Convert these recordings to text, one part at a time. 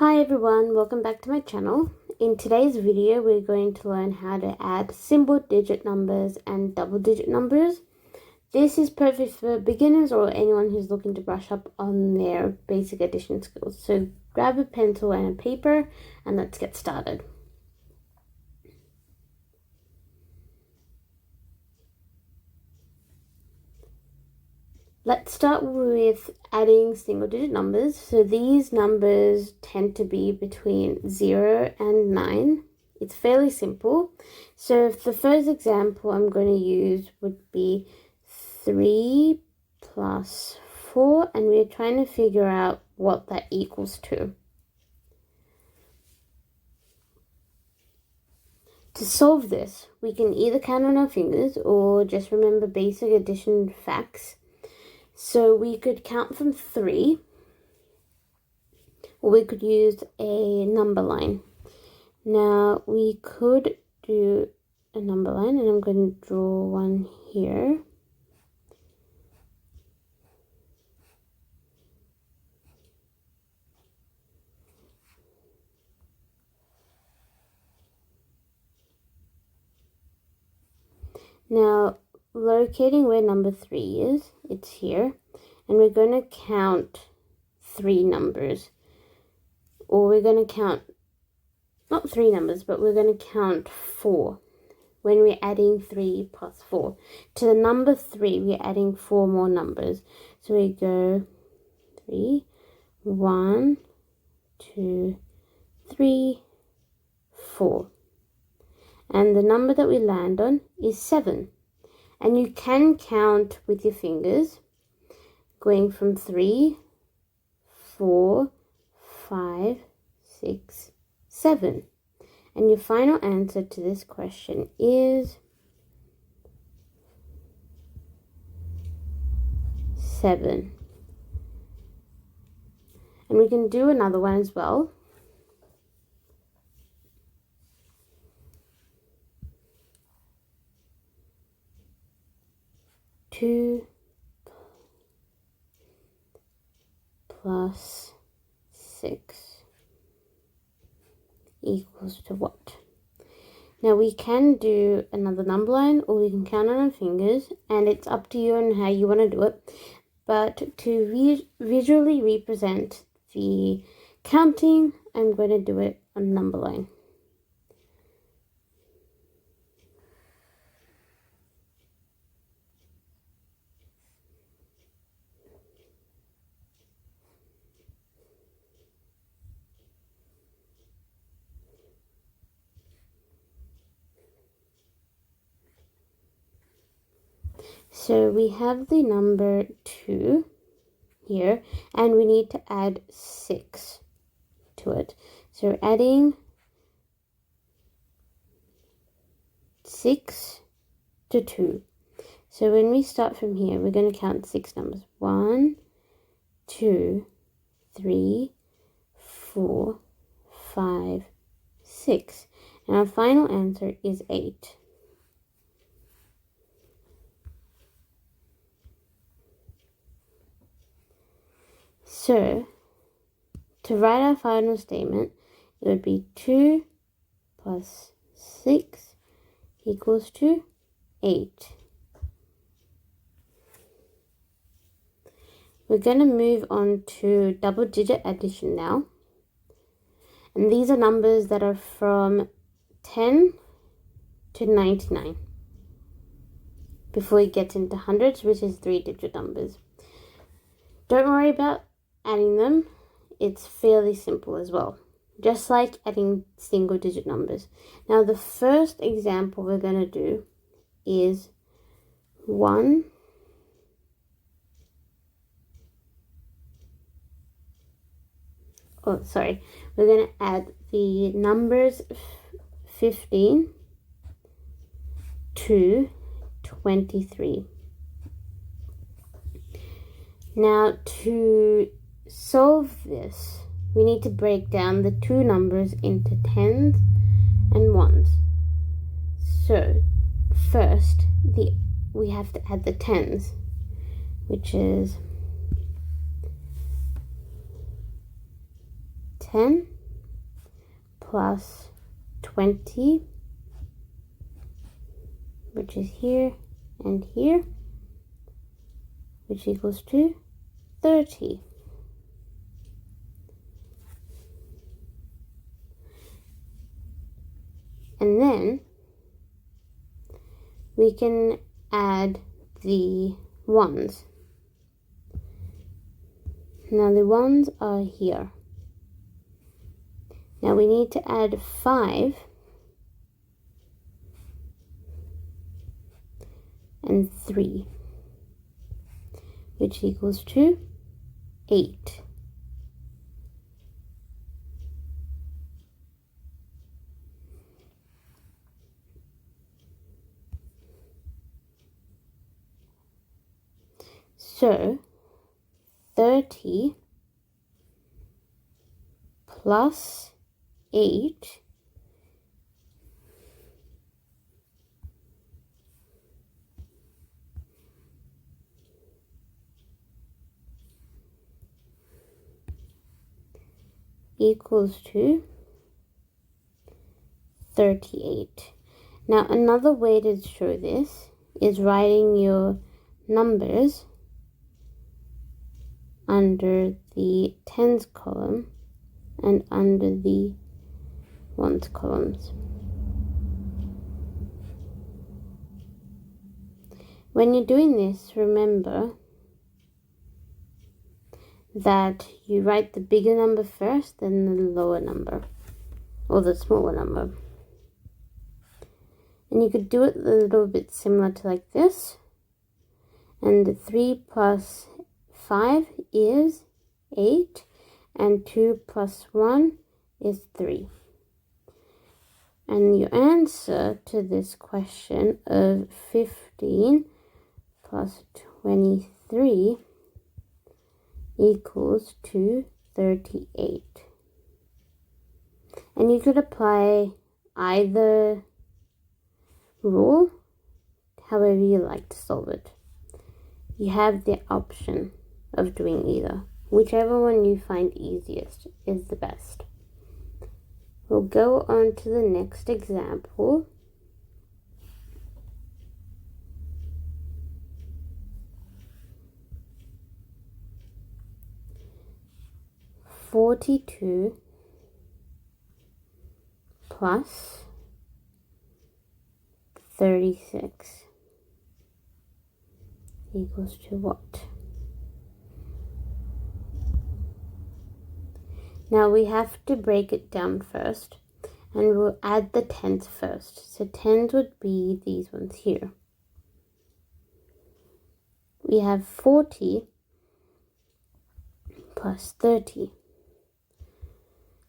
Hi everyone, welcome back to my channel. In today's video, we're going to learn how to add single digit numbers and double digit numbers. This is perfect for beginners or anyone who's looking to brush up on their basic addition skills. So grab a pencil and a paper and let's get started. Let's start with adding single digit numbers. So these numbers tend to be between 0 and 9. It's fairly simple. So the first example I'm going to use would be 3 plus 4, and we're trying to figure out what that equals to. To solve this, we can either count on our fingers or just remember basic addition facts. So we could count from 3, or we could use a number line. Now we could do a number line, and I'm going to draw one here. Now, locating where number 3 is, it's here, and we're going to count 3 numbers, or we're going to count, not 3 numbers, but we're going to count 4 when we're adding 3 plus 4. To the number 3, we're adding 4 more numbers. So we go 3, 1, 2, 3, 4. And the number that we land on is 7. And you can count with your fingers, going from 3, 4, 5, 6, 7. And your final answer to this question is 7. And we can do another one as well. 2 plus 6 equals to what? Now we can do another number line, or we can count on our fingers, and it's up to you on how you want to do it. But to visually represent the counting, I'm going to do it on a number line. So we have the number 2 here, and we need to add 6 to it. So adding 6 to 2. So when we start from here, we're going to count 6 numbers. 1, 2, 3, 4, 5, 6. And our final answer is 8. So, to write our final statement, it would be 2 plus 6 equals to 8. We're going to move on to double digit addition now. And these are numbers that are from 10 to 99. Before we get into hundreds, which is 3-digit numbers. Don't worry about adding them. It's fairly simple as well, just like adding single digit numbers. Now the first example we're going to do is 1 we're going to add the numbers 15 to 23. Now to solve this, we need to break down the 2 numbers into tens and ones. So first, we have to add the tens, which is 10 plus 20, which is here and here, which equals to 30. And then we can add the ones. Now the ones are here. Now we need to add 5 and 3, which equals to 8. So 30 plus 8 equals to 38. Now another way to show this is writing your numbers under the tens column and under the ones columns. When you're doing this, remember that you write the bigger number first, then the lower number, or the smaller number. And you could do it a little bit similar to like this. And 3 plus 5 is 8, and 2 plus 1 is 3. And your answer to this question of 15 plus 23 equals to 38. And you could apply either rule however you like to solve it. You have the option of doing either. Whichever one you find easiest is the best. We'll go on to the next example. $42 plus 36 equals to what? Now we have to break it down first, and we'll add the tens first. So tens would be these ones here. We have 40 plus 30.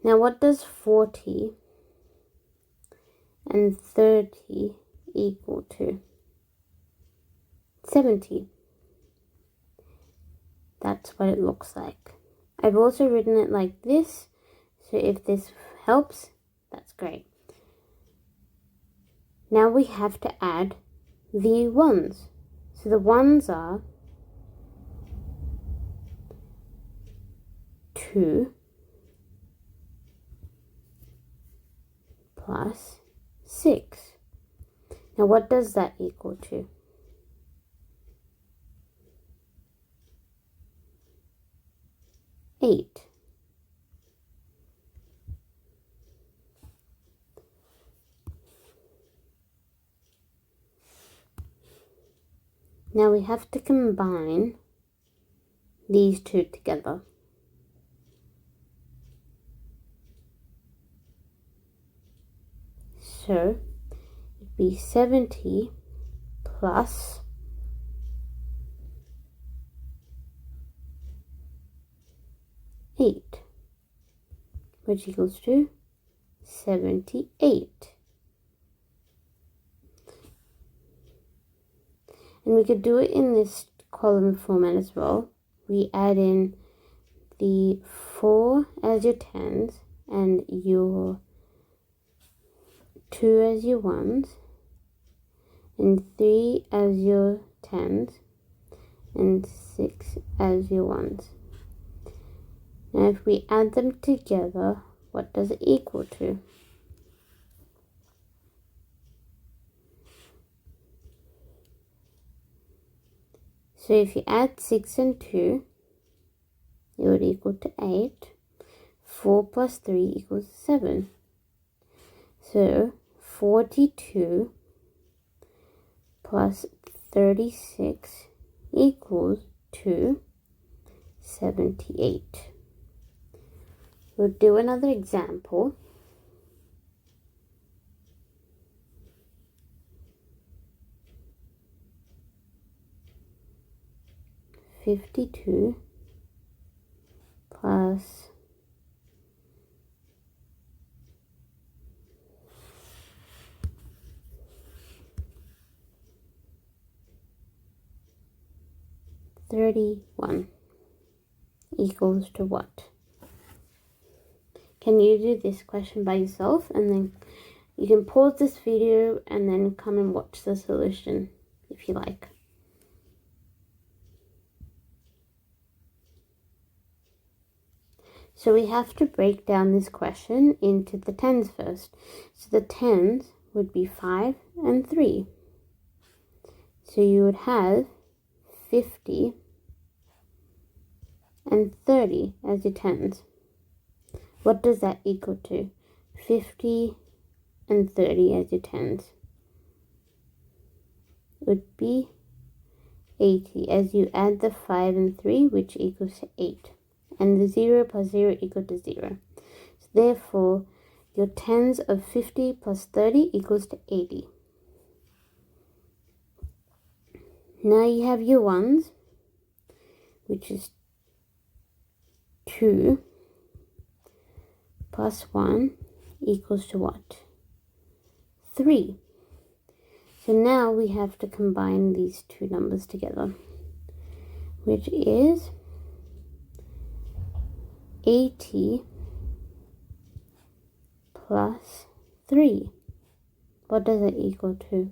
Now what does 40 and 30 equal to? 70. That's what it looks like. I've also written it like this, so if this helps, that's great. Now we have to add the ones. So the ones are 2 plus 6. Now what does that equal to? 8. Now we have to combine these two together. So it'd be 70 plus 8, which equals to 78. And we could do it in this column format as well. We add in the 4 as your tens and your 2 as your ones and 3 as your tens and 6 as your ones. Now if we add them together, what does it equal to? So if you add 6 and 2, it would equal to 8. 4 plus 3 equals 7. So 42 plus 36 equals to 78. We'll do another example. $52 plus 31 equals to what? Can you do this question by yourself, and then you can pause this video and then come and watch the solution if you like. So we have to break down this question into the tens first. So the tens would be 5 and 3. So you would have 50 and 30 as your tens. What does that equal to? 50 and 30 as your tens would be 80 as you add the 5 and 3, which equals to 8. And the 0 plus 0 equal to 0. So therefore, your tens of 50 plus 30 equals to 80. Now you have your ones, which is 2 plus 1 equals to what? 3. So now we have to combine these two numbers together, which is 80 plus 3. What does it equal to?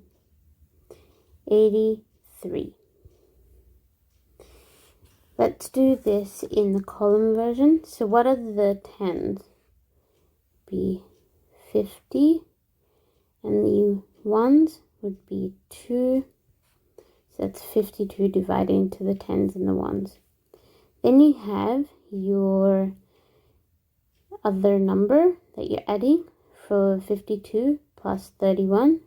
83. Let's do this in the column version. So what are the tens? Be 50, and the ones would be 2. So that's 52 divided into the tens and the ones. Then you have your other number that you're adding for 52 plus 31.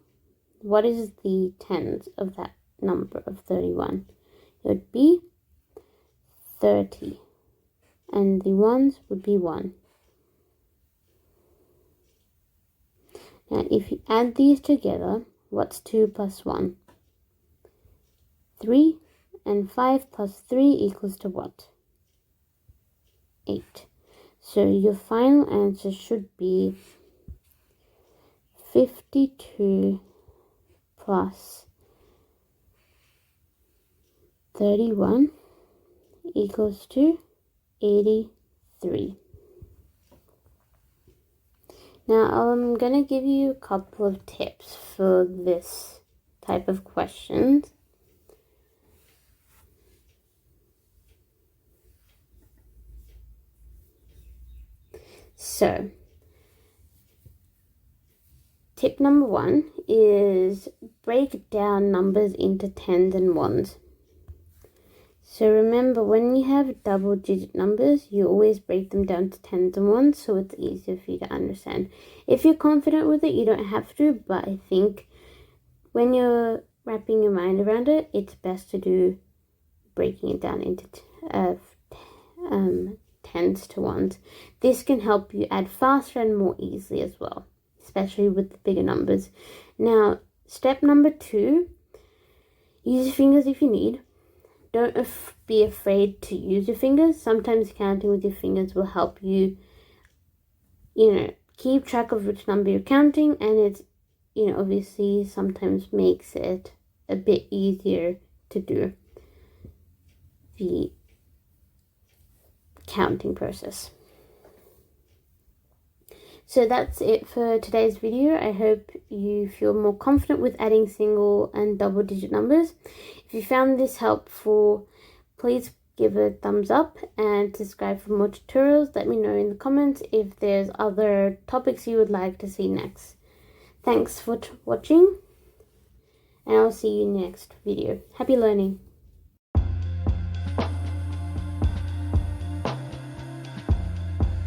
What is the tens of that number of 31? It would be 30, and the ones would be 1. Now if you add these together, what's 2 plus 1? 3, and 5 plus 3 equals to what? 8. So your final answer should be 52 plus 31 equals to 83. Now I'm going to give you a couple of tips for this type of questions. So, tip number 1 is break down numbers into tens and ones. So remember, when you have double digit numbers, you always break them down to tens and ones, so it's easier for you to understand. If you're confident with it, you don't have to, but I think when you're wrapping your mind around it, it's best to do breaking it down into tens to ones. This can help you add faster and more easily as well, especially with the bigger numbers. Now, step number 2, use your fingers if you need. Don't be afraid to use your fingers. Sometimes counting with your fingers will help you, keep track of which number you're counting, and it's, obviously sometimes makes it a bit easier to do the counting process. So that's it for today's video. I hope you feel more confident with adding single and double digit numbers. If you found this helpful, please give a thumbs up and subscribe for more tutorials. Let me know in the comments if there's other topics you would like to see next. Thanks for watching, and I'll see you in the next video. Happy learning!